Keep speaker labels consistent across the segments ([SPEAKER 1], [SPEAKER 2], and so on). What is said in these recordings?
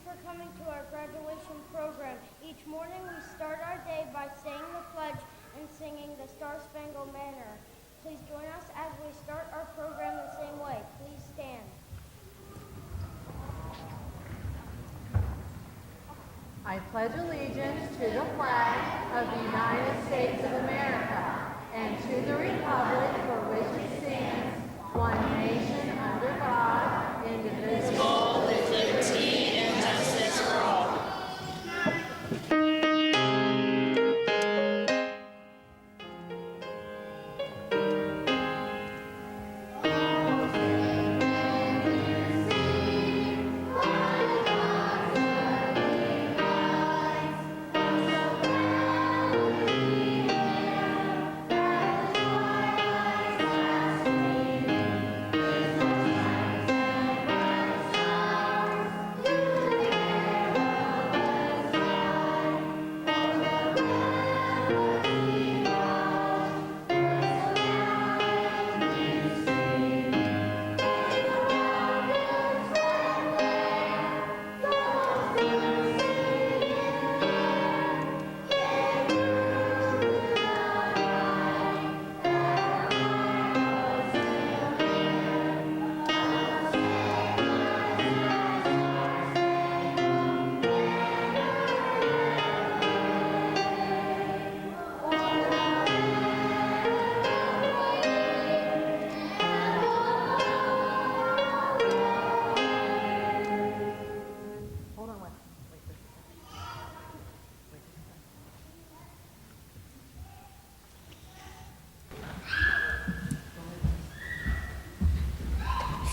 [SPEAKER 1] for coming to our graduation program. Each morning we start our day by saying the pledge and singing the Star-Spangled Banner. Please join us as we start our program the same way. Please stand.
[SPEAKER 2] I pledge allegiance to the flag of the United States of America and to the republic for which it stands, one nation under God, indivisible, with liberty and justice for all.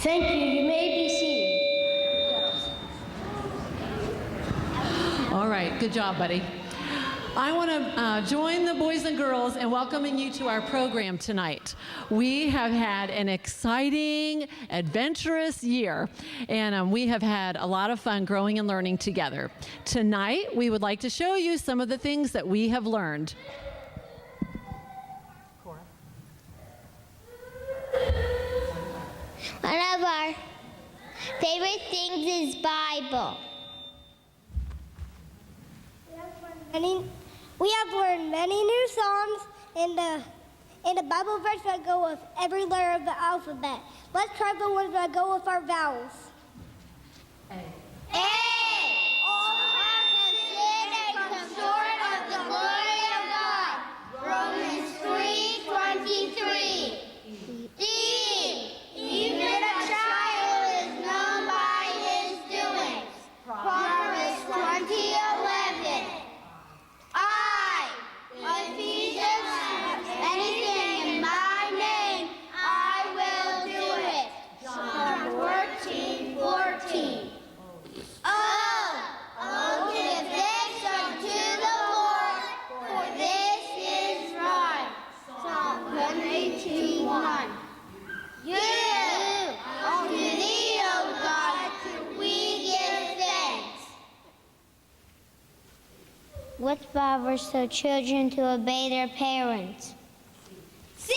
[SPEAKER 1] Thank you. You may be seated.
[SPEAKER 3] All right, good job, buddy. I want to join the boys and girls in welcoming you to our program tonight. We have had an exciting, adventurous year, and we have had a lot of fun growing and learning together. Tonight, we would like to show you some of the things that we have learned.
[SPEAKER 4] One of our favorite things is Bible.
[SPEAKER 1] We have learned many new songs in the Bible verse that go with every letter of the alphabet. Let's try the ones that go with our vowels.
[SPEAKER 4] A. All have sinned and come short of the glory of God. Romans 3:23. D. Even a child is known by his doings. Proverbs 20:11. I, Ephesians, anything in my name, I will do it. John 14:14. Oh, give thanks unto the Lord, for this is right. Psalm 118:1. You, unto thee, O God, we give thanks. Which Bible tell children to obey their parents? C.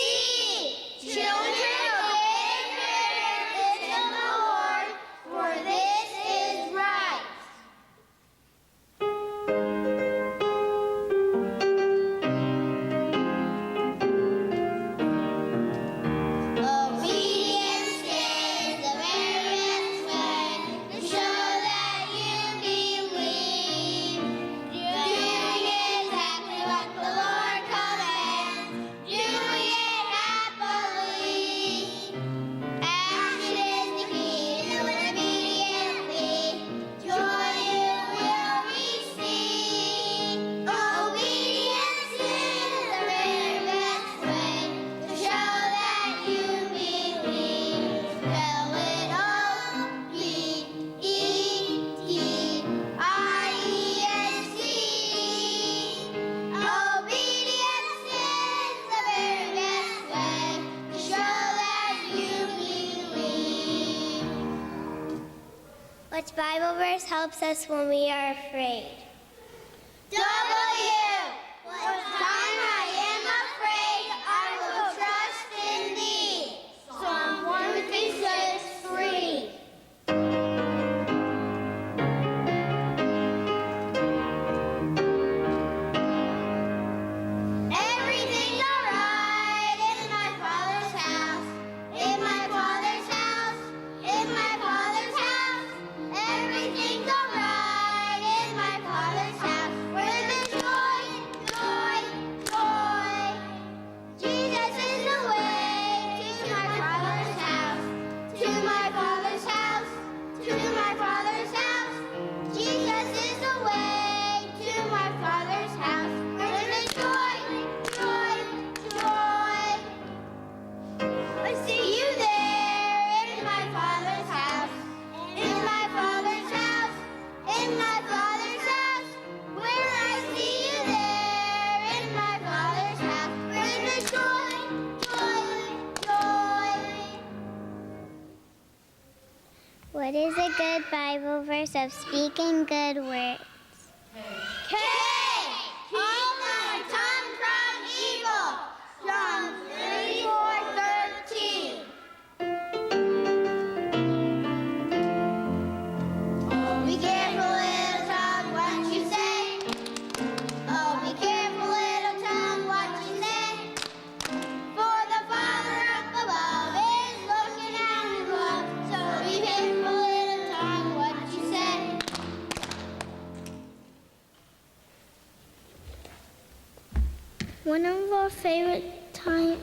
[SPEAKER 4] Children obey parents in the Lord, for this is right. Obedience is the very best way to show that you believe. Doing exactly what the Lord commands, doing it happily. Action is the key to obediently. Joy you will receive. Obedience is the very best way to show that you believe. Spell it O-B-E-D-I-E-N-C. Obedience is the very best way to show that you believe. Which Bible verse helps us when we are afraid? W. What time I am afraid, I will trust in thee. Psalm 136:3. What is a good Bible verse of speaking good words? K. Keep my tongue from evil. Psalm 34:13. Oh, be careful, little tongue, what you say. Oh, be careful, little tongue, what you say. For the Father up above is looking down his love. So be careful, little tongue, what you say. One of our favorite times,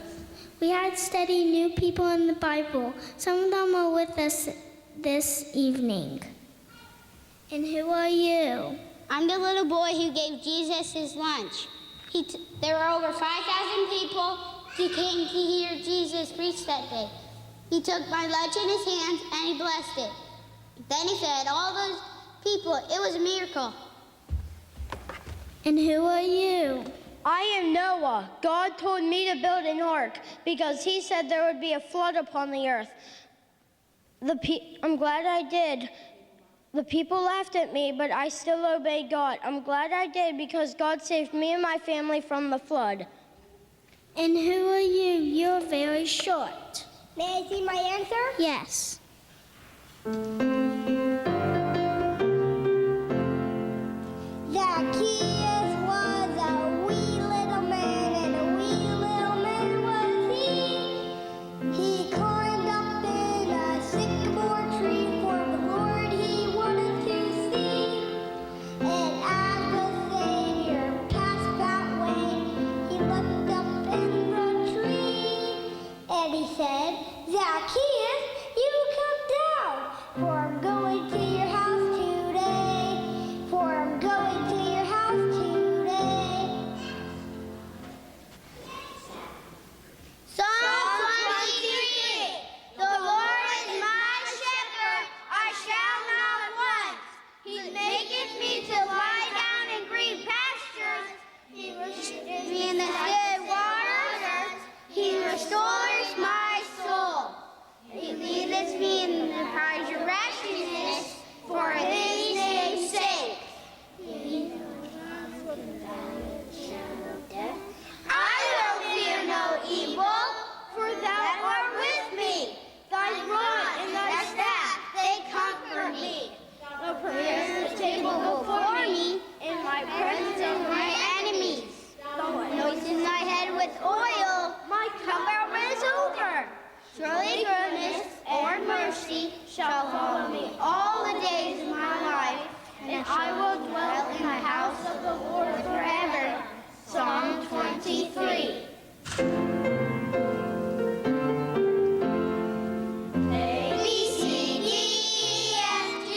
[SPEAKER 4] we had studied new people in the Bible. Some of them are with us this evening. And who are you? I'm the little boy who gave Jesus his lunch. There were over 5,000 people who came to hear Jesus preach that day. He took my lunch in his hands and he blessed it. Then he fed all those people. It was a miracle. And who are you?
[SPEAKER 1] I am Noah. God told me to build an ark because he said there would be a flood upon the earth. I'm glad I did. The people laughed at me, but I still obeyed God. I'm glad I did because God saved me and my family from the flood.
[SPEAKER 4] And who are you? You're very short.
[SPEAKER 1] May I see my answer?
[SPEAKER 4] Yes. Zacchaeus was a wee little man, and a wee little man was he. He climbed up in a sycamore tree for the Lord he wanted to see. And as the Savior passed that way, he looked up in the tree, and he said, Zacchaeus, you come down, for I'm going to your house today. For I'm going to your house today. Psalm 23. The Lord is my shepherd, I shall not want. He maketh me to lie down in green pastures. He restores me in the still waters. He restores my soul. He leadeth me in the paths of righteousness for his name's sake. I will fear no evil, for thou art with me. Thy rod and thy staff, they comfort me. Thou preparest the table before me in my presence of my enemies. Thou anointest my head with oil, my cup runneth over. Surely goodness and mercy shall follow me all the days of my life, and I will dwell in the house of the Lord forever. Psalm 23. A, B, C, D, E, F, G.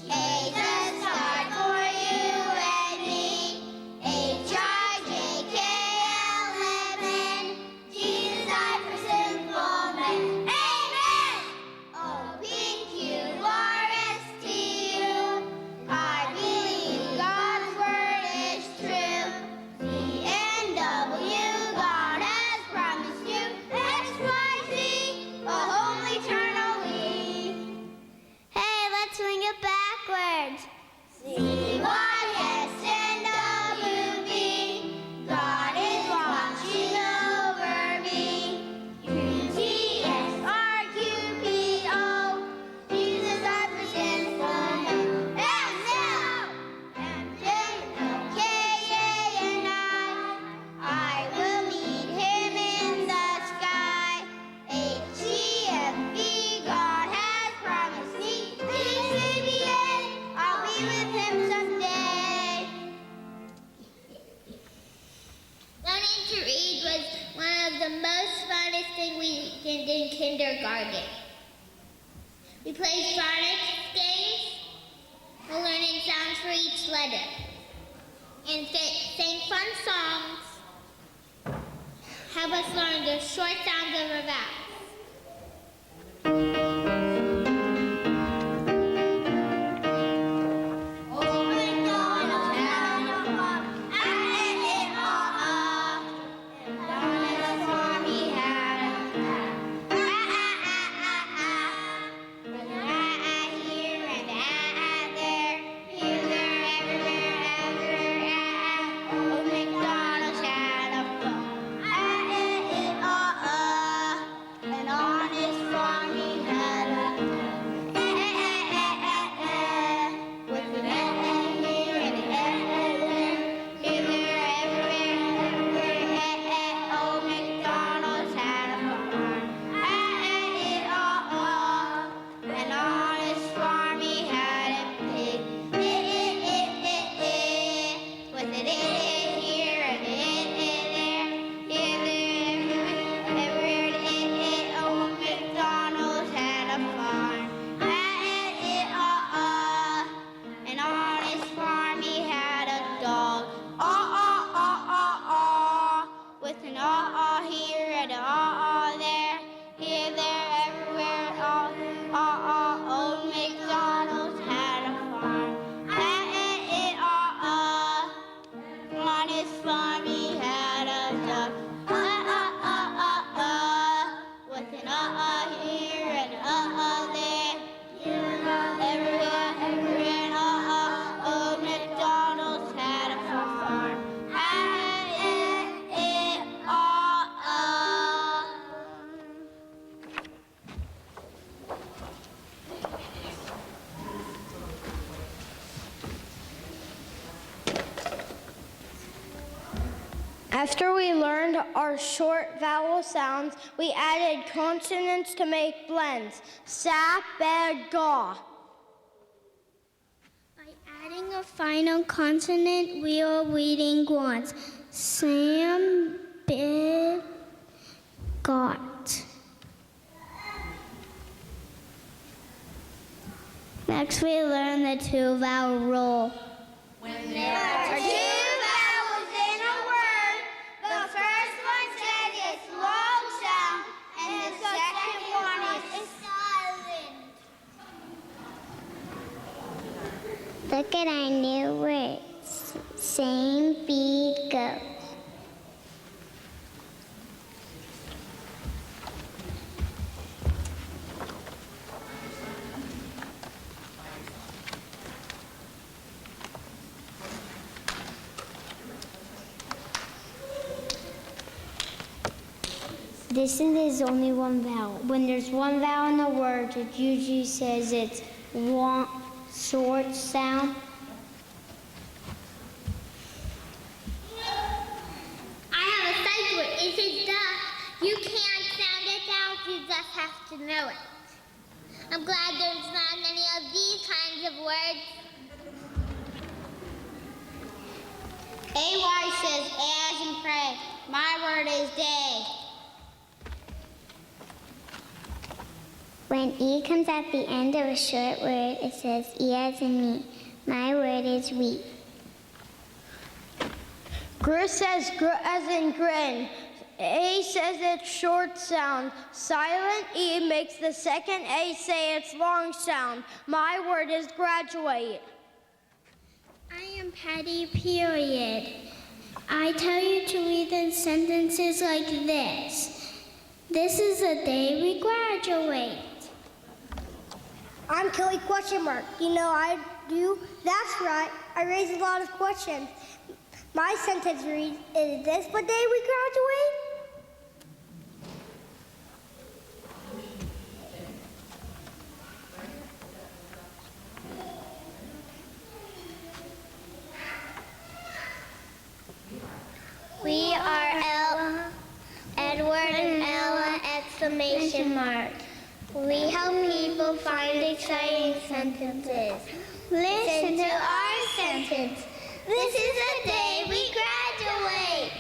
[SPEAKER 4] A, that's hard for you and me. H, I, J, K, L, M, N. Jesus died for sinful men. Amen. O, P, Q, R, S, T, U. I believe God's word is true. Z, N, W, God has promised you. X, Y, Z, a home eternally. Hey, let's swing it backwards. Z, Y, S, N, W, B. God is watching over me. U, T, S, R, Q, P, O. Jesus died for sinful men. S, L, M, J, L, K, A, and I will meet him in the sky. H, E, F, B, God has promised me. Please say the end. I'll be with him someday. Learning to read was one of the most funnest things we did in kindergarten. We played phonics games, learning sounds for each letter, and sang fun songs. Help us learn the short sounds of our vowels.
[SPEAKER 1] After we learned our short vowel sounds, we added consonants to make blends. Sa, ba, ga.
[SPEAKER 4] By adding a final consonant, we are reading once. Sam, bid, got. Next, we learn the two-vowel rule.
[SPEAKER 1] When there are two vowels in a word, the first one says its long sound, and the second one is silent.
[SPEAKER 4] Look at our new words. Same, be, go. This is only one vowel. When there's one vowel in a word, it usually says it's long, short sound.
[SPEAKER 5] I have a sight word. It says duh. You can't sound it out. You just have to know it. I'm glad there's not many of these kinds of words. AY says as in pray. My word is day.
[SPEAKER 4] When E comes at the end of a short word, it says E as in me. My word is we.
[SPEAKER 1] Gr says gr as in grin. A says its short sound. Silent E makes the second A say its long sound. My word is graduate.
[SPEAKER 4] I am Patty, period. I tell you to read the sentences like this. This is the day we graduate.
[SPEAKER 1] I'm Kelly, question mark. You know I do? That's right. I raise a lot of questions. My sentence reads, is this the day we graduate?
[SPEAKER 5] We are Edward and Ella exclamation mark. We help people find exciting sentences. Listen to our sentence. This is the day we graduate.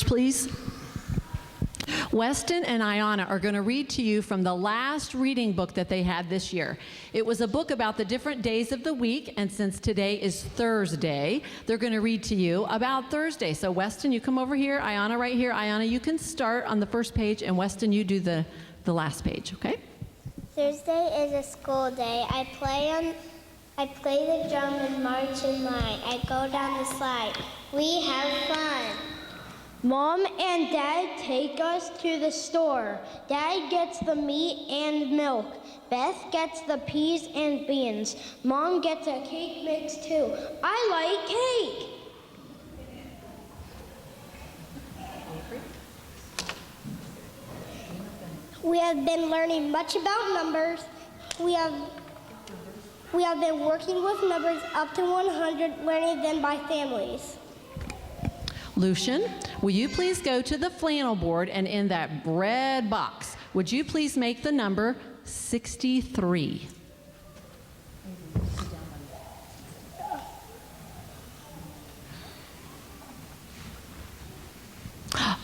[SPEAKER 3] Please. Weston and Ayanna are going to read to you from the last reading book that they had this year. It was a book about the different days of the week, and since today is Thursday, they're going to read to you about Thursday. So Weston, you come over here, Ayanna right here. Ayanna, you can start on the first page, and Weston, you do the last page, okay?
[SPEAKER 4] Thursday is a school day. I play the drum and march in line. I go down the slide. We have fun.
[SPEAKER 1] Mom and Dad take us to the store. Dad gets the meat and milk. Beth gets the peas and beans. Mom gets a cake mix too. I like cake. We have been learning much about numbers. We have been working with numbers up to 100, learning them by families.
[SPEAKER 3] Lucian, will you please go to the flannel board, and in that red box, would you please make the number 63?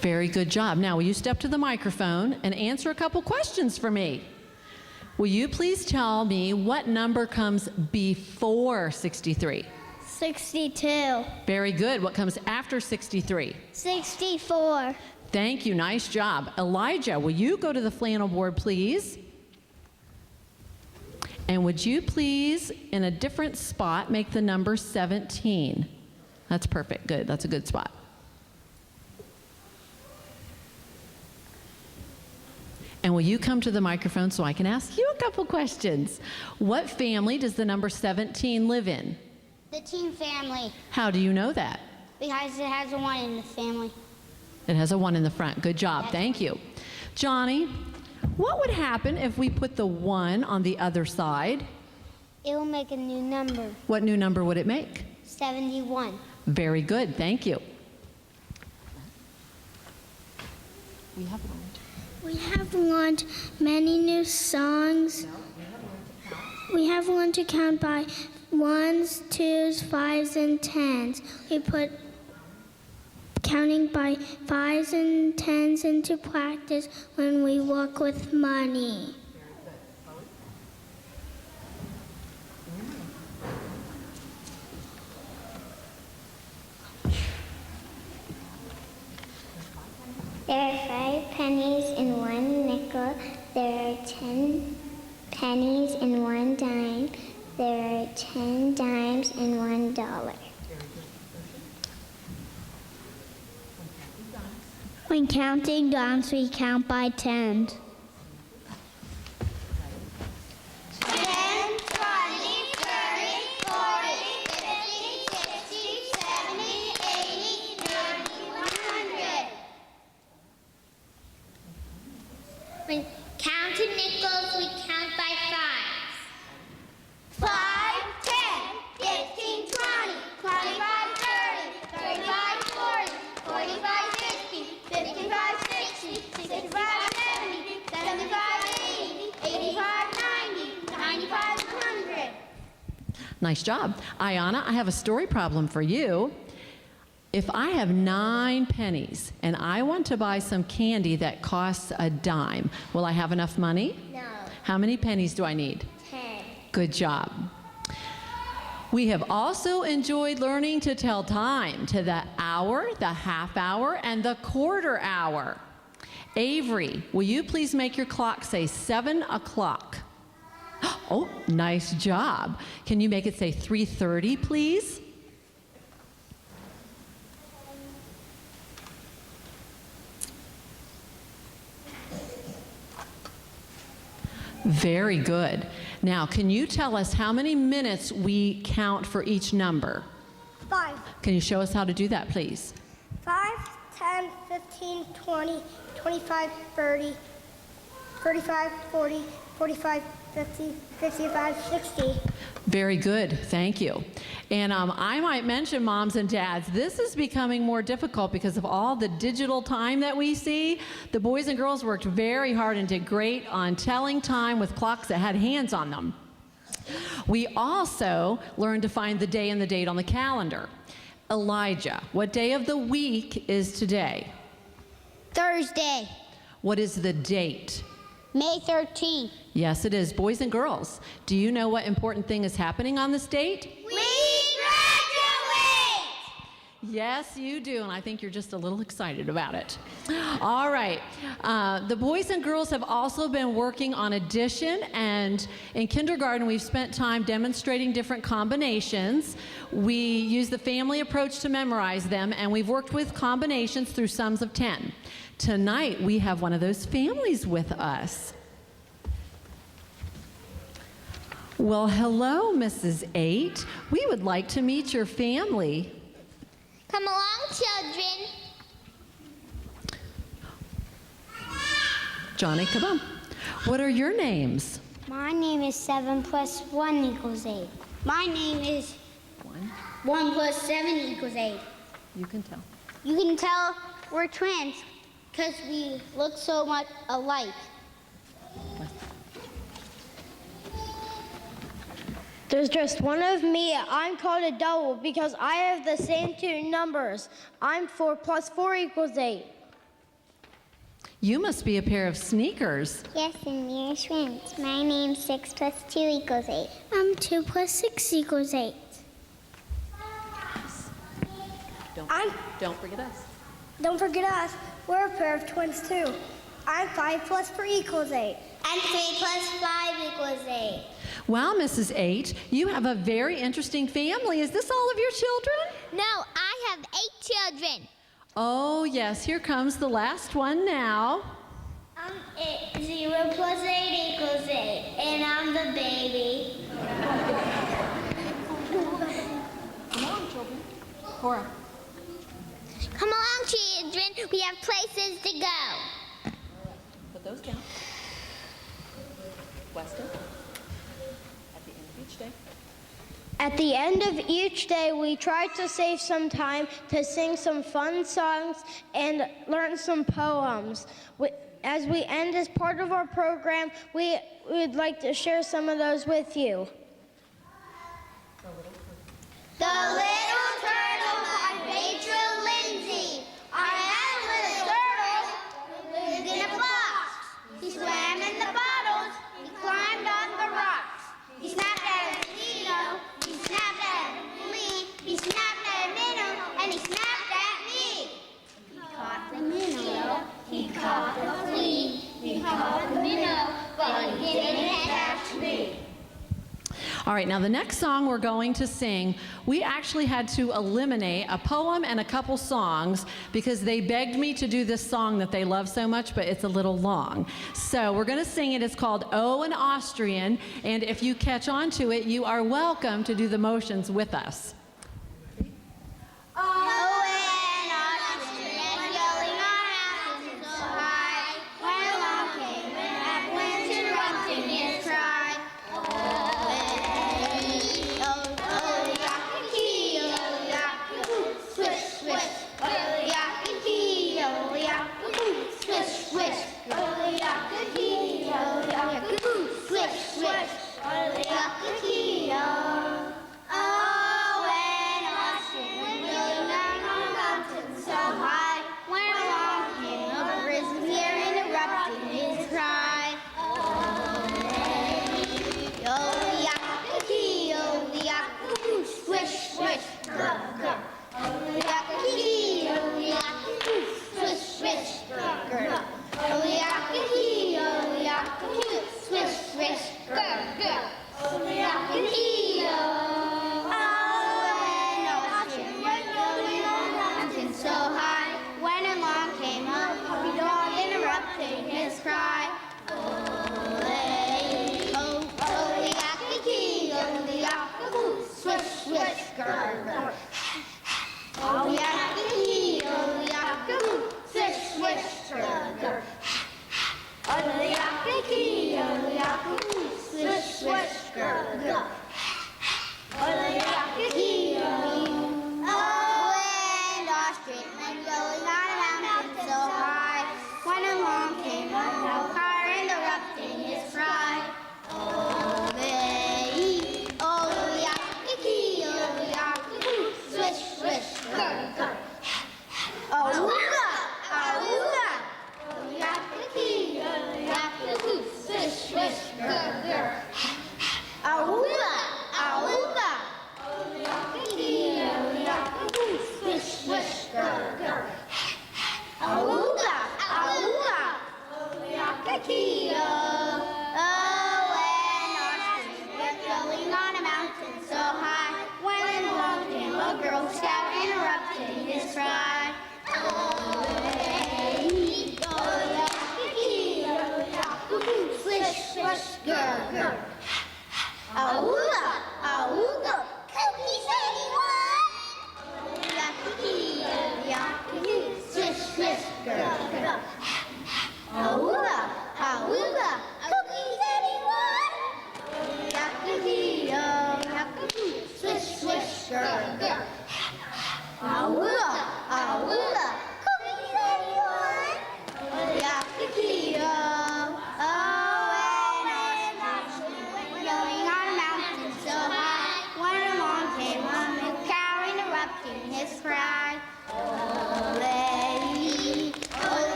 [SPEAKER 3] Very good job. Now, will you step to the microphone and answer a couple questions for me? Will you please tell me what number comes before 63?
[SPEAKER 4] 62.
[SPEAKER 3] Very good. What comes after 63?
[SPEAKER 4] 64.
[SPEAKER 3] Thank you. Nice job. Elijah, will you go to the flannel board, please? And would you please, in a different spot, make the number 17? That's perfect. Good. That's a good spot. And will you come to the microphone so I can ask you a couple questions? What family does the number 17 live in?
[SPEAKER 5] The Teen family.
[SPEAKER 3] How do you know that?
[SPEAKER 4] Because it has a 1 in the family.
[SPEAKER 3] It has a 1 in the front. Good job. Thank you. Johnny, what would happen if we put the 1 on the other side?
[SPEAKER 4] It will make a new number.
[SPEAKER 3] What new number would it make?
[SPEAKER 4] 71.
[SPEAKER 3] Very good. Thank you.
[SPEAKER 5] We have learned many new songs. We have learned to count by 1s, 2s, 5s, and 10s. We put counting by 5s and 10s into practice when we work with money.
[SPEAKER 4] There are 5 pennies and 1 nickel. There are 10 pennies and 1 dime. There are 10 dimes and $1.
[SPEAKER 5] When counting dimes, we count by 10s.
[SPEAKER 4] 10, 20, 30, 40, 50, 60, 70, 80, 90, 100.
[SPEAKER 5] When counting nickels, we count by 5s.
[SPEAKER 4] 5, 10, 15, 20, 25, 30, 35, 40, 45, 50, 55, 60, 65, 70, 75, 80, 85, 90, 95, 100.
[SPEAKER 3] Nice job. Ayana, I have a story problem for you. If I have 9 pennies and I want to buy some candy that costs a dime, will I have enough money?
[SPEAKER 4] No.
[SPEAKER 3] How many pennies do I need?
[SPEAKER 4] 10.
[SPEAKER 3] Good job. We have also enjoyed learning to tell time to the hour, the half hour, and the quarter hour. Avery, will you please make your clock say 7 o'clock? Oh, nice job. Can you make it say 3:30, please? Very good. Now, can you tell us how many minutes we count for each number?
[SPEAKER 1] 5,
[SPEAKER 3] Can you show us how to do that, please?
[SPEAKER 1] 5, 10, 15, 20, 25, 30, 35, 40, 45, 50, 55, 60.
[SPEAKER 3] Very good, thank you. And I might mention, moms and dads, this is becoming more difficult because of all the digital time that we see. The boys and girls worked very hard and did great on telling time with clocks that had hands on them. We also learned to find the day and the date on the calendar. Elijah, what day of the week is today?
[SPEAKER 4] Thursday,
[SPEAKER 3] What is the date?
[SPEAKER 4] May 13th.
[SPEAKER 3] Yes, it is. Boys and girls, do you know what important thing is happening on this date?
[SPEAKER 4] We graduate!
[SPEAKER 3] Yes, you do, and I think you're just a little excited about it. All right. The boys and girls have also been working on addition, and in kindergarten, we've spent time demonstrating different combinations. We use the family approach to memorize them, and we've worked with combinations through sums of 10. Tonight, we have one of those families with us. Well, hello, Mrs. 8. We would like to meet your family.
[SPEAKER 5] Come along, children.
[SPEAKER 3] Johnny, come on. What are your names?
[SPEAKER 4] My name is 7 plus 1 equals 8. My name is 1 plus 7 equals 8.
[SPEAKER 3] You can tell.
[SPEAKER 4] You can tell we're twins because we look so much alike.
[SPEAKER 1] There's just one of me. I'm called a double because I have the same 2 numbers. I'm 4 plus 4 equals 8.
[SPEAKER 3] You must be a pair of sneakers.
[SPEAKER 4] Yes, and we're twins. My name's 6 plus 2 equals 8.
[SPEAKER 5] 2 plus 6 equals 8.
[SPEAKER 3] Don't forget us.
[SPEAKER 1] Don't forget us. We're a pair of twins too. I'm 5 plus 3 equals 8.
[SPEAKER 4] And 3 plus 5 equals 8.
[SPEAKER 3] Wow, Mrs. 8, you have a very interesting family. Is this all of your children?
[SPEAKER 5] No, I have 8 children.
[SPEAKER 3] Oh, yes, here comes the last one now.
[SPEAKER 4] 0 plus 8 equals 8. And I'm the baby.
[SPEAKER 3] Come on, children. Cora.
[SPEAKER 4] We have places to go.
[SPEAKER 3] Put those down. Weston, at the end of each day.
[SPEAKER 1] At the end of each day, we try to save some time to sing some fun songs and learn some poems. As we end as part of our program, we would like to share some of those with you.
[SPEAKER 4] The Little Turtle by Rachel Lindsay. I had a little turtle who lived in a box. He swam in the bottles. He climbed on the rocks. He snapped at a mosquito. He snapped at a flea. He snapped at a minnow, and he snapped at me. He caught the minnow. He caught the flea. He caught the minnow, but he didn't catch me.
[SPEAKER 3] All right, now the next song we're going to sing, we actually had to eliminate a poem and a couple songs because they begged me to do this song that they love so much, but it's a little long. So we're going to sing it. It's called Oh, an Austrian, and if you catch on to it, you are welcome to do the motions with us.
[SPEAKER 4] Oh, an Austrian yelling on mountains so high, when along came an avalanche interrupting his cry. Oh,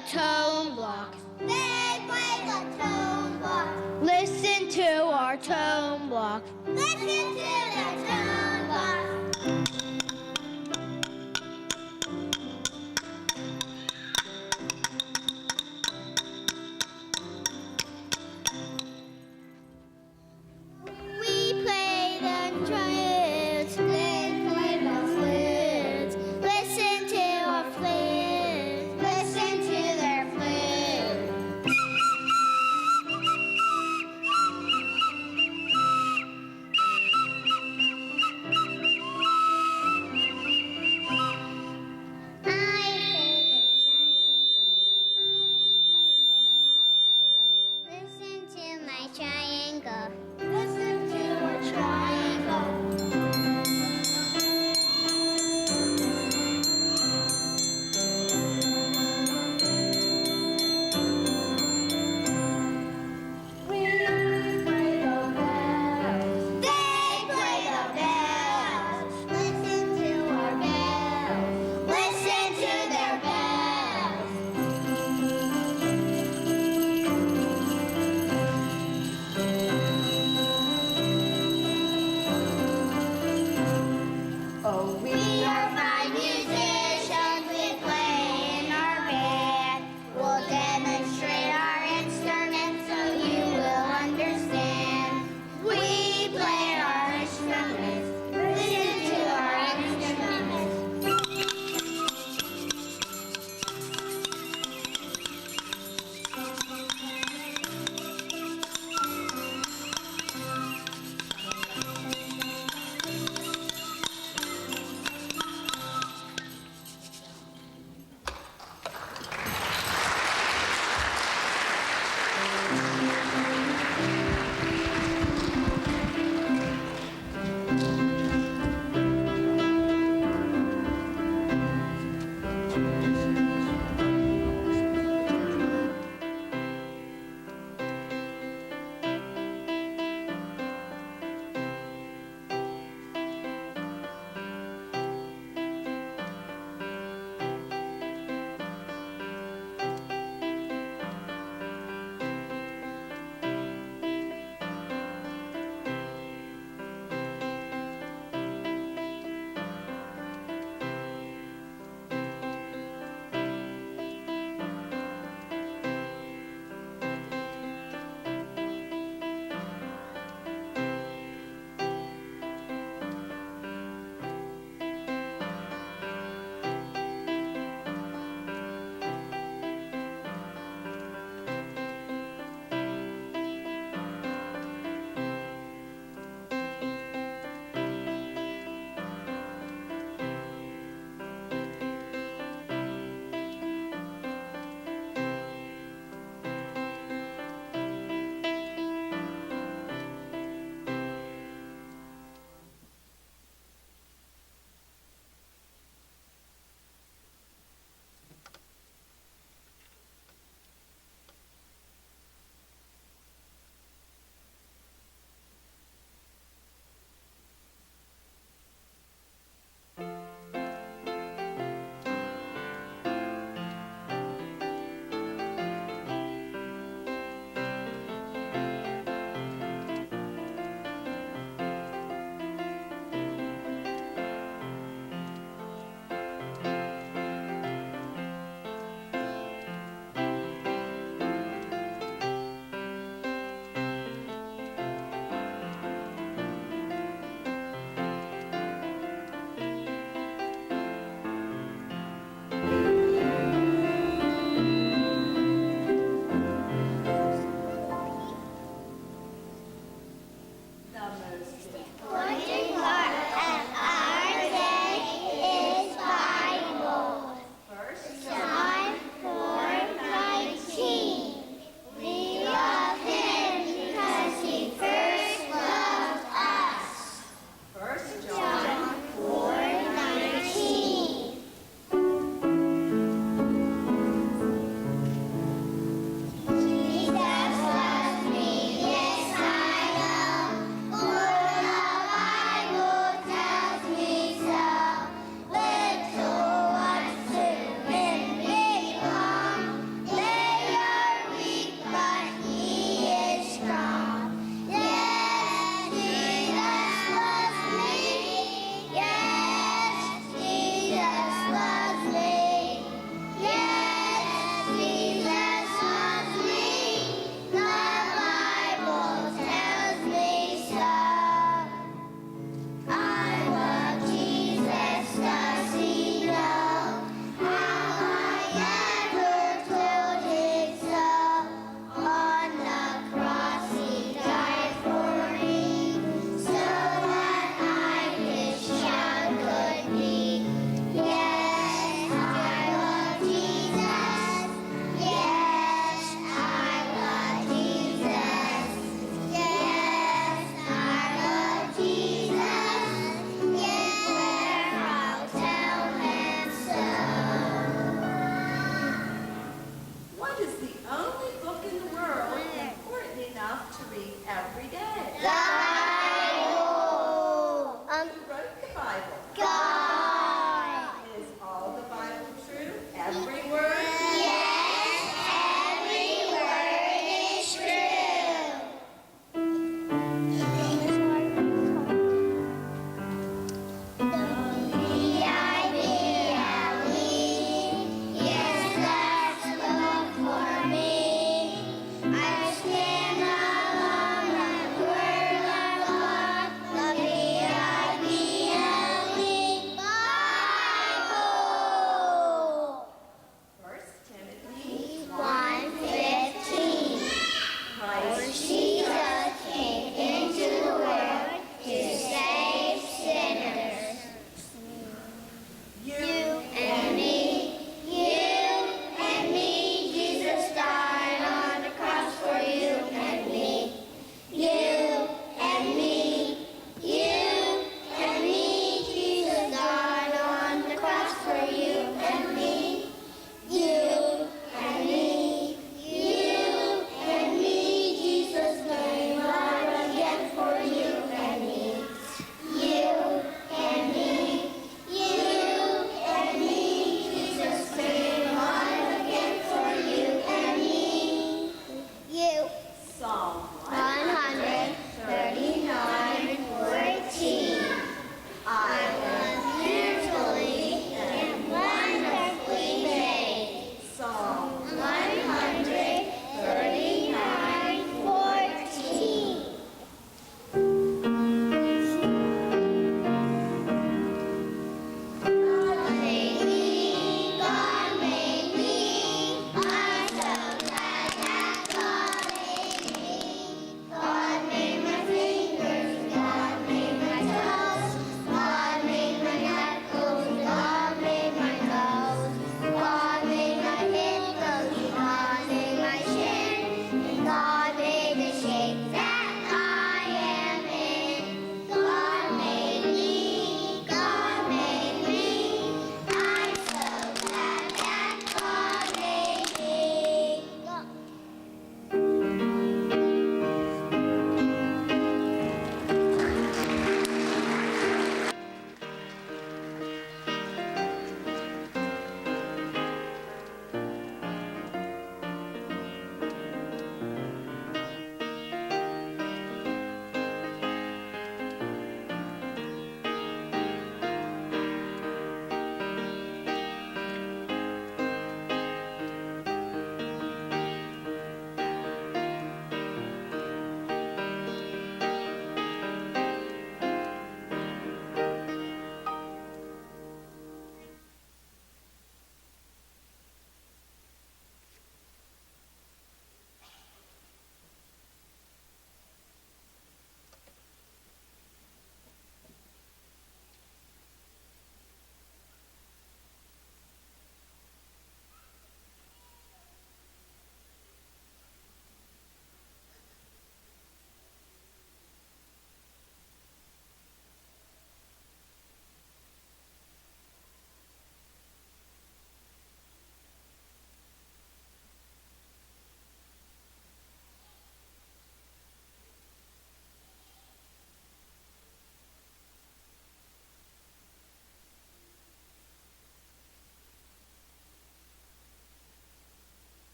[SPEAKER 4] the tone block. They play the tone block. Listen to our tone block. Listen to the tone block. We play the drums. They play the flutes. Listen to our flutes. Listen to their flutes.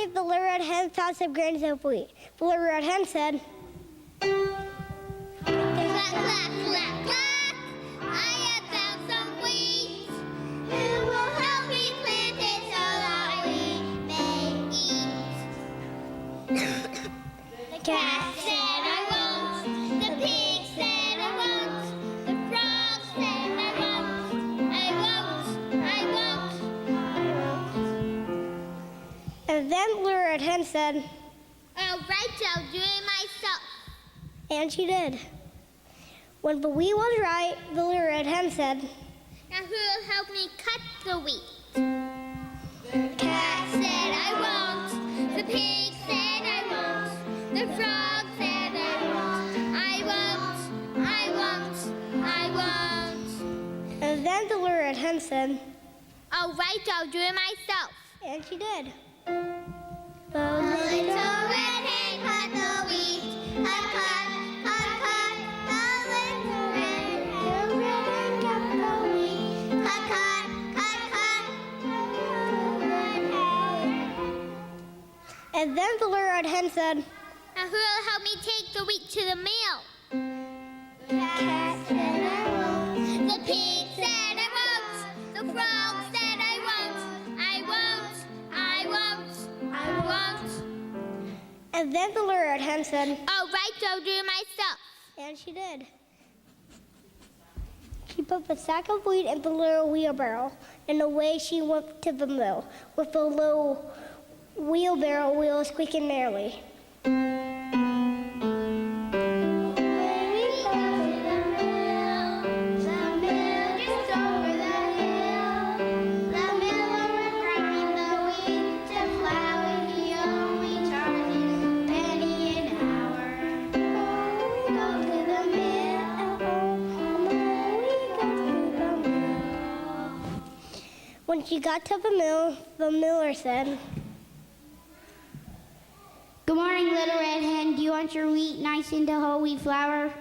[SPEAKER 5] day, the Little Red Hen found some grains of wheat. The Little Red Hen said,
[SPEAKER 4] Clack, clack, clack, clack. I have found some wheat. Who will help me plant it so that we may eat? The cat said I won't. The pig said I won't. The frog said I won't. I won't. I won't.
[SPEAKER 5] and then the Little Red Hen said,
[SPEAKER 4] All right, I'll do it myself.
[SPEAKER 5] and she did. When the wheat was right, the Little Red Hen said,
[SPEAKER 4] Now who will help me cut the wheat? The cat said I won't. The pig said I won't. The frog said I won't. I won't. I won't.
[SPEAKER 5] and then the Little Red Hen said,
[SPEAKER 4] All right, I'll do it myself.
[SPEAKER 5] and she did. The
[SPEAKER 4] The
[SPEAKER 5] little
[SPEAKER 4] little red hen cut the wheat. Cut, cut, cut, cut. The little red hen cut the wheat. Cut, cut, cut, cut. The little red hen.
[SPEAKER 5] And then the Little Red Hen said,
[SPEAKER 4] Now who will help me take the wheat to the mill?
[SPEAKER 5] the cat said I won't.
[SPEAKER 4] The pig said I won't. The frog said I won't. I won't. I won't. I won't.
[SPEAKER 5] And then the Little Red Hen said,
[SPEAKER 4] All right, I'll do it myself.
[SPEAKER 5] and she did. She put the sack of wheat in the little wheelbarrow, and away she went to the mill, with the little wheelbarrow wheels squeaking merrily. When she got to the mill, the miller said,
[SPEAKER 6] Good morning, Little Red Hen. Do you want your wheat nice into whole wheat flour?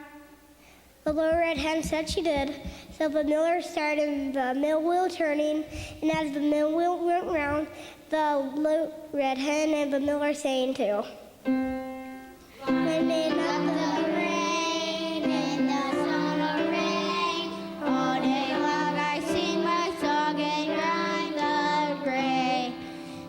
[SPEAKER 5] The Little Red Hen said she did. So the miller started the mill wheel turning, and as the mill wheel went round, the Little Red Hen and the miller sang too. Winning up the
[SPEAKER 6] Rain in the summer rain. All day long I sing my song and grind the grain.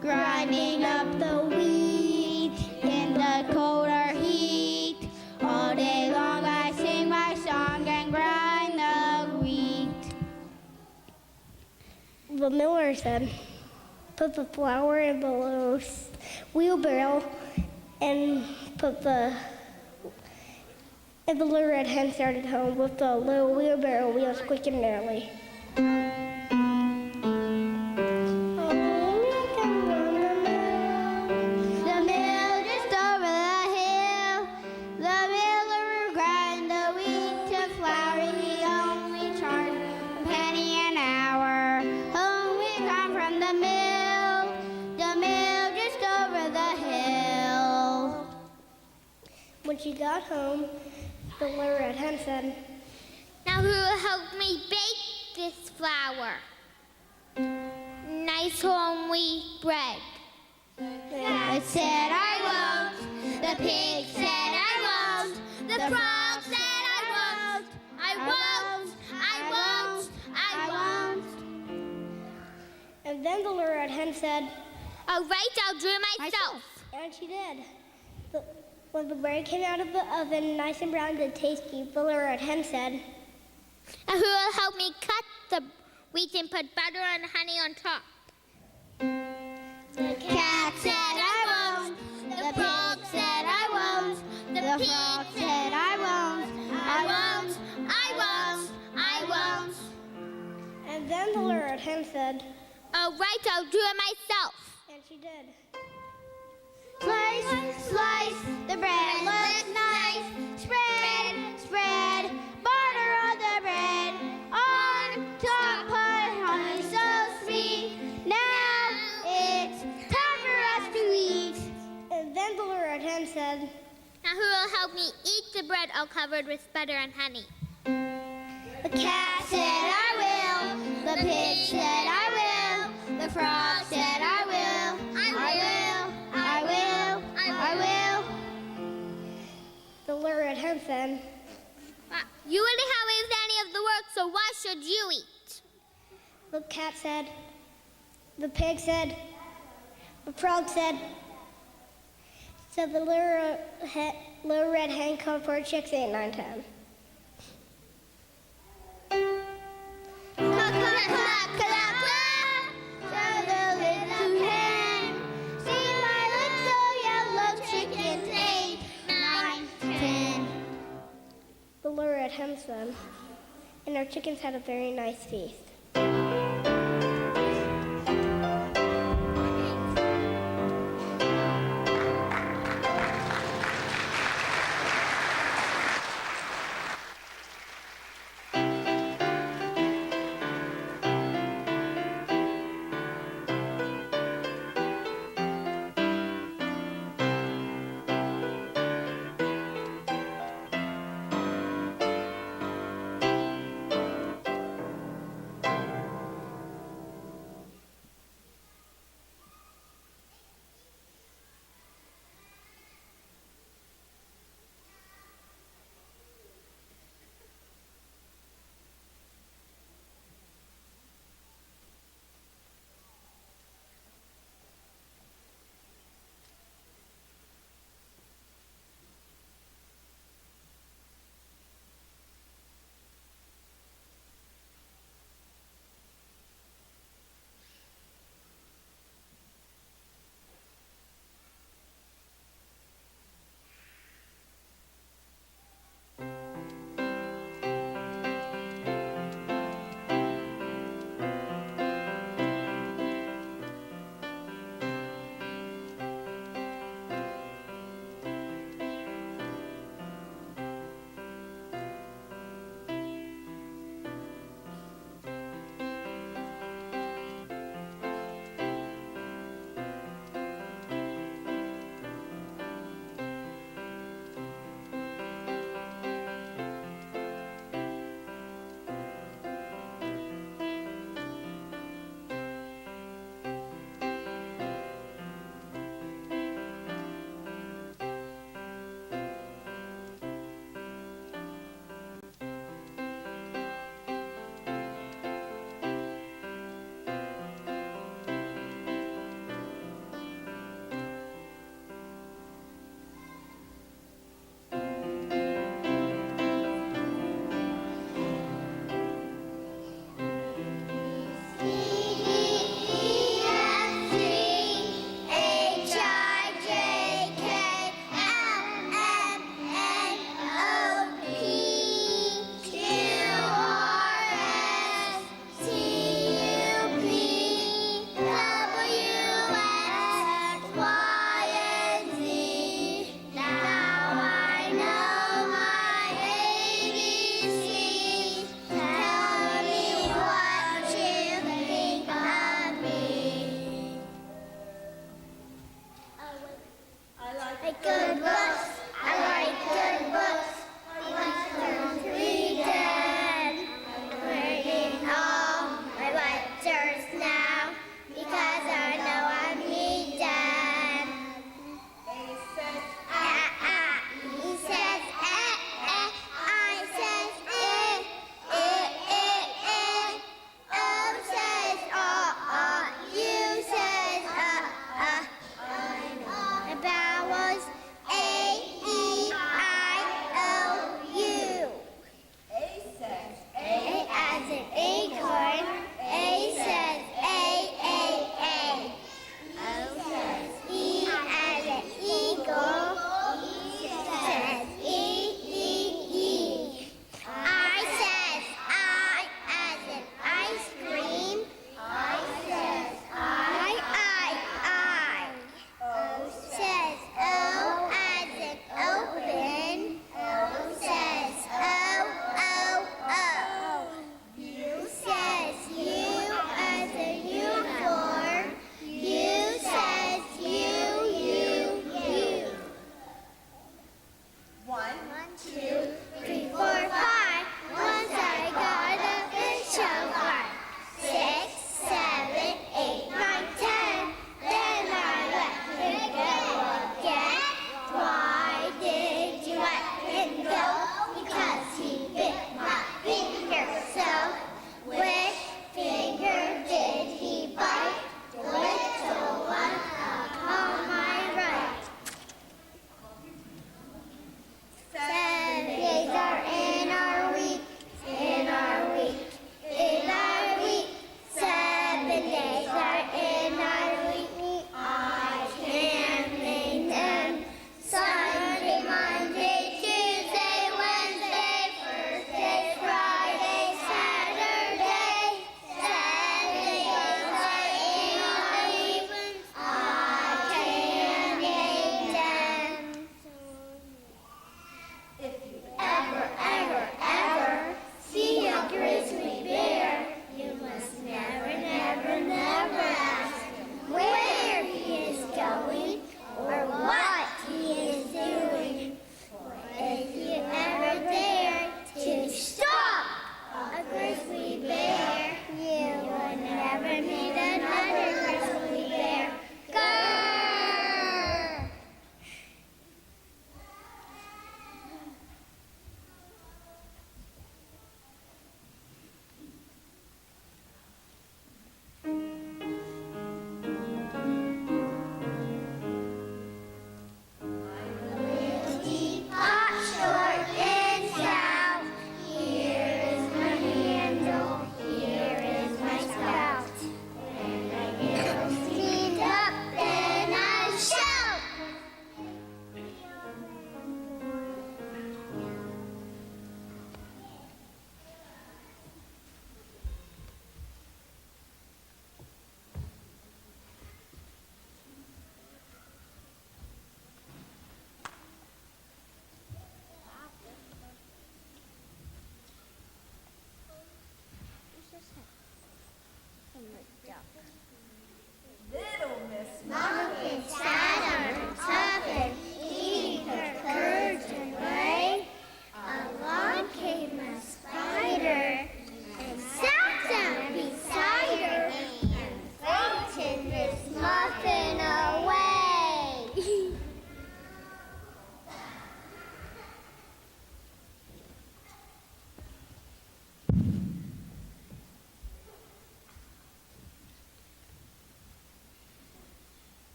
[SPEAKER 6] Grinding up the wheat in the colder heat. All day long I sing my song and grind the wheat.
[SPEAKER 5] The miller said, put the flour in the little wheelbarrow and the Little Red Hen started home with the little wheelbarrow wheels squeaking merrily.
[SPEAKER 6] The mill just over the hill. The miller grind the wheat to flour. He only charged a penny an hour. Home we come from the mill. The mill just over the hill.
[SPEAKER 5] When she got home, the Little Red Hen said,
[SPEAKER 4] Now who will help me bake this flour? Nice whole wheat bread.
[SPEAKER 6] I said I won't.
[SPEAKER 4] The pig said I won't. The frog said I won't. I won't. I won't. I won't.
[SPEAKER 5] and then the Little Red Hen said,
[SPEAKER 4] All right, I'll do it myself.
[SPEAKER 5] and she did. When the bread came out of the oven, nice and brown and tasty, the Little Red Hen said,
[SPEAKER 4] And who will help me cut the wheat and put butter and honey on top?
[SPEAKER 6] The cat said I won't.
[SPEAKER 4] The frog said I won't. The
[SPEAKER 6] The
[SPEAKER 4] pig
[SPEAKER 6] frog
[SPEAKER 4] said
[SPEAKER 6] said I won't.
[SPEAKER 4] I won't. I won't. I won't.
[SPEAKER 5] and then the Little Red Hen said,
[SPEAKER 4] All right, I'll do it myself.
[SPEAKER 5] and she did.
[SPEAKER 6] Slice, slice, the bread looks nice. Spread, spread, butter on the bread. On top, put honey so sweet. Now it's time for us to eat.
[SPEAKER 5] And then the Little Red Hen said,
[SPEAKER 4] Now who will help me eat the bread all covered with butter and honey?
[SPEAKER 6] The cat said I will. The pig said I will. The frog said I will. I will.
[SPEAKER 4] so why should you eat?
[SPEAKER 5] The cat said, the pig said, the frog said. So the little red hen called for chicks 8, 9, 10.
[SPEAKER 4] Cluck, cluck, cluck, cluck, cluck. So the little hen, see my little yellow chickens, 8, 9, 10.
[SPEAKER 5] The little red hen said, and our chickens had a very nice feast.
[SPEAKER 4] About was 8.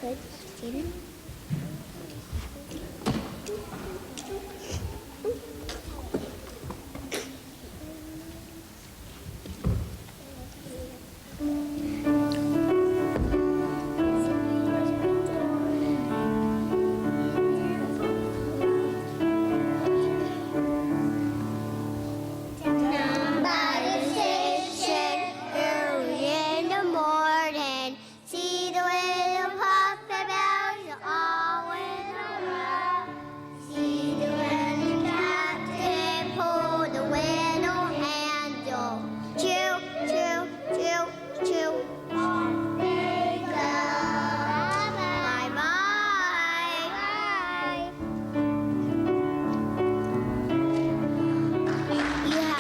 [SPEAKER 5] Good, Steven.
[SPEAKER 4] Down by the station, early in the morning, see the little puppet bells all in a row. See the running captain pull the windle handle. Choo, choo, choo, choo. Off they go. Bye bye. Bye. Yeah.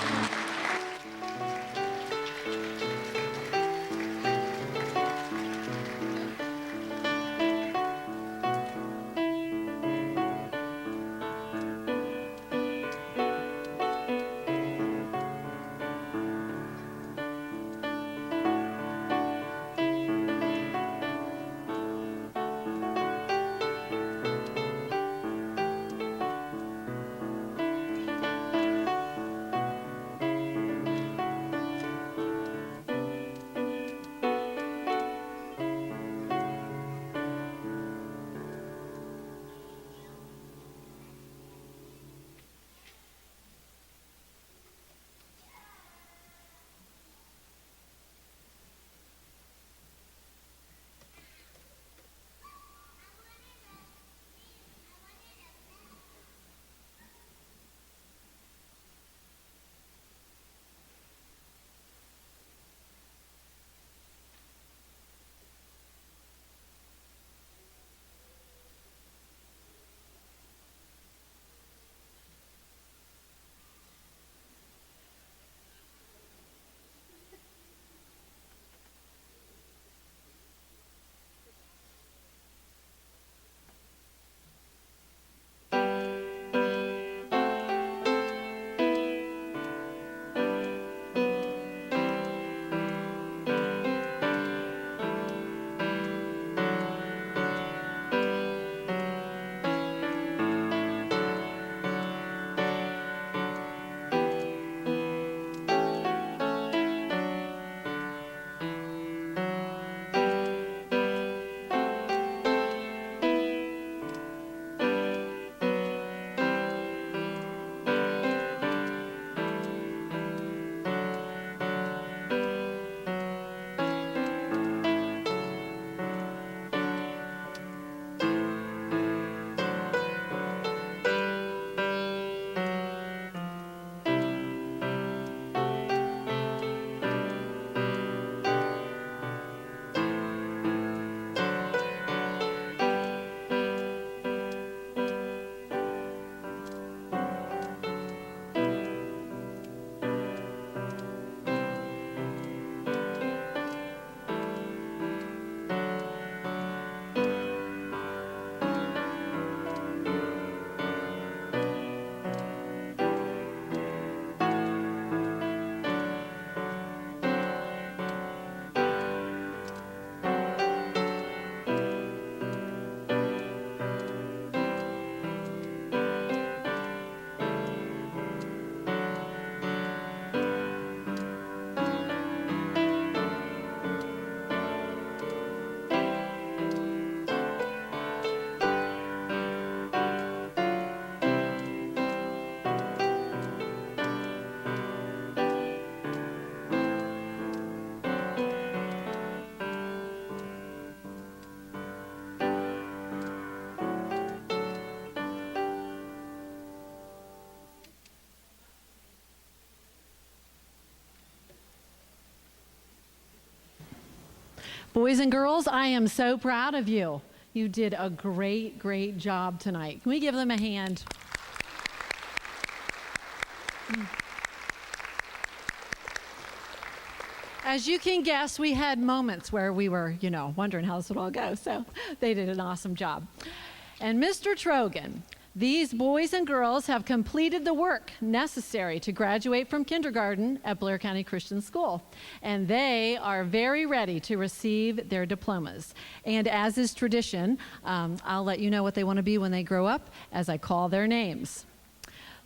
[SPEAKER 3] Boys and girls, I am so proud of you. You did a great, great job tonight. Can we give them a hand? As you can guess, we had moments where we were, wondering how this would all go. So they did an awesome job. And Mr. Trogan, These boys and girls have completed the work necessary to graduate from kindergarten at Blair County Christian School, and they are very ready to receive their diplomas. And as is tradition, I'll let you know what they want to be when they grow up as I call their names.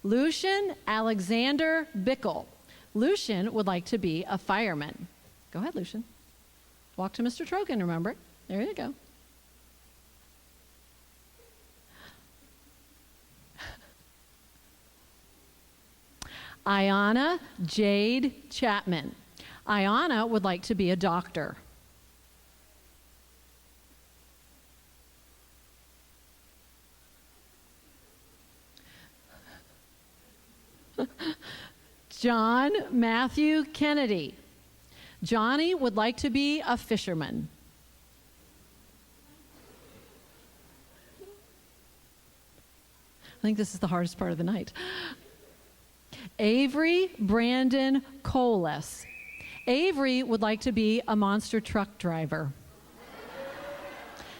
[SPEAKER 3] Lucian Alexander Bickle. Lucian would like to be a fireman. Go ahead, Lucian. Walk to Mr. Trogan, remember? There you go. Ayana Jade Chapman. Ayana would like to be a doctor. John Matthew Kennedy. Johnny would like to be a fisherman. I think this is the hardest part of the night. Avery Brandon Coles. Avery would like to be a monster truck driver.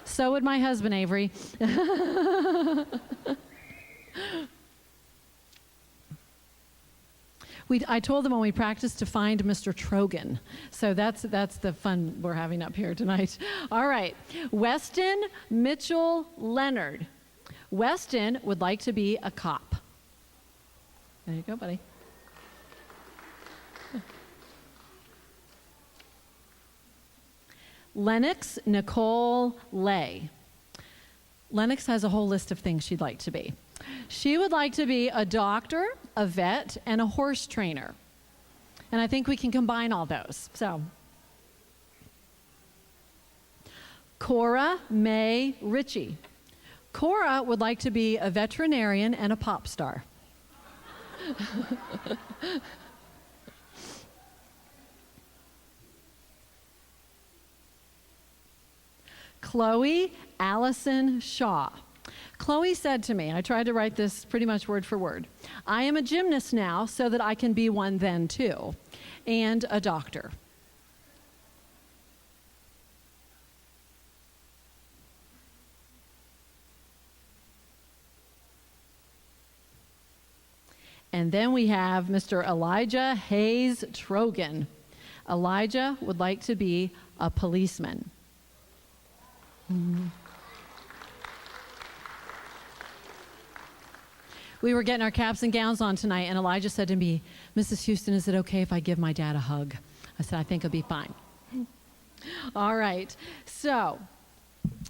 [SPEAKER 3] So would my husband, Avery. I told them when we practiced to find Mr. Trogan. So that's the fun we're having up here tonight. All right. Weston Mitchell Leonard. Weston would like to be a cop. There you go, buddy. Lennox Nicole Lay. Lennox has a whole list of things she'd like to be. She would like to be a doctor, a vet, and a horse trainer. And I think we can combine all those. So, Cora May Ritchie. Cora would like to be a veterinarian and a pop star. Chloe Allison Shaw. Chloe said to me, I tried to write this pretty much word for word, I am a gymnast now so that I can be one then too, and a doctor. And then we have Mr. Elijah Hayes Trogan. Elijah would like to be a policeman. We were getting our caps and gowns on tonight, and Elijah said to me, Mrs. Houston, is it okay if I give my dad a hug? I said, I think it'll be fine. All right. So,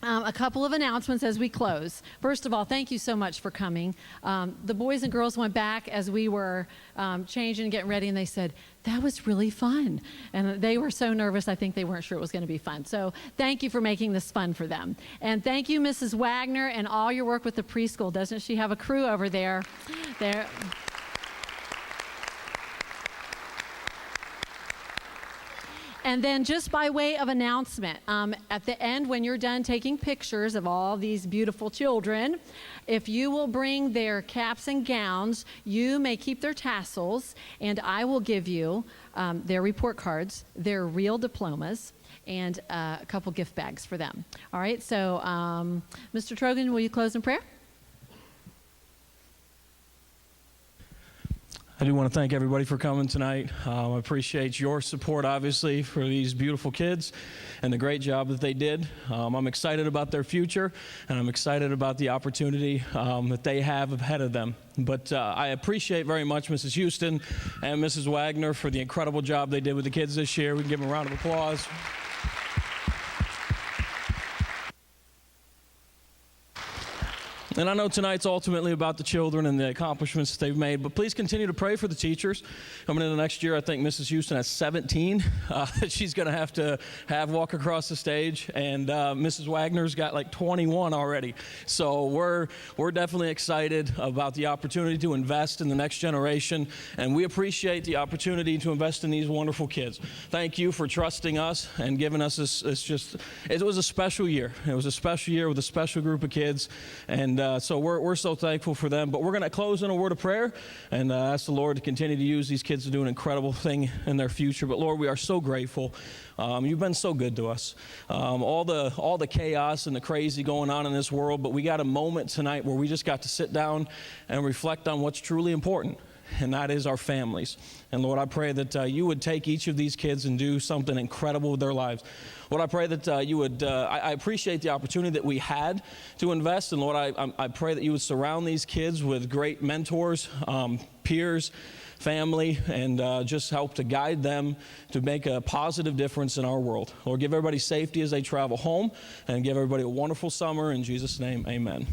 [SPEAKER 3] a couple of announcements as we close. First of all, thank you so much for coming. The boys and girls went back as we were changing and getting ready, and they said, that was really fun. And they were so nervous, I think they weren't sure it was going to be fun. So thank you for making this fun for them. And thank you, Mrs. Wagner, and all your work with the preschool. Doesn't she have a crew over there? And then just by way of announcement, at the end when you're done taking pictures of all these beautiful children, if you will bring their caps and gowns, you may keep their tassels, and I will give you their report cards, their real diplomas, and a couple gift bags for them. All right, so Mr. Trogan, will you close in prayer?
[SPEAKER 7] I do want to thank everybody for coming tonight. I appreciate your support, obviously, for these beautiful kids and the great job that they did. I'm excited about their future, and I'm excited about the opportunity that they have ahead of them. But I appreciate very much Mrs. Houston and Mrs. Wagner for the incredible job they did with the kids this year. We can give them a round of applause. And I know tonight's ultimately about the children and the accomplishments that they've made, but please continue to pray for the teachers. Coming into next year, I think Mrs. Houston has 17 that she's going to have walk across the stage, and Mrs. Wagner's got like 21 already. So we're definitely excited about the opportunity to invest in the next generation, and we appreciate the opportunity to invest in these wonderful kids. Thank you for trusting us and giving us this. It was a special year. It was a special year with a special group of kids, and so we're so thankful for them. But we're going to close in a word of prayer and ask the Lord to continue to use these kids to do an incredible thing in their future. But Lord, we are so grateful. You've been so good to us. All the chaos and the crazy going on in this world, but we got a moment tonight where we just got to sit down and reflect on what's truly important, and that is our families. And Lord, I pray that you would take each of these kids and do something incredible with their lives. Lord, I pray that you would, I appreciate the opportunity that we had to invest, and Lord, I pray that you would surround these kids with great mentors, peers, family, and just help to guide them to make a positive difference in our world. Lord, give everybody safety as they travel home, and give everybody a wonderful summer. In Jesus' name, amen.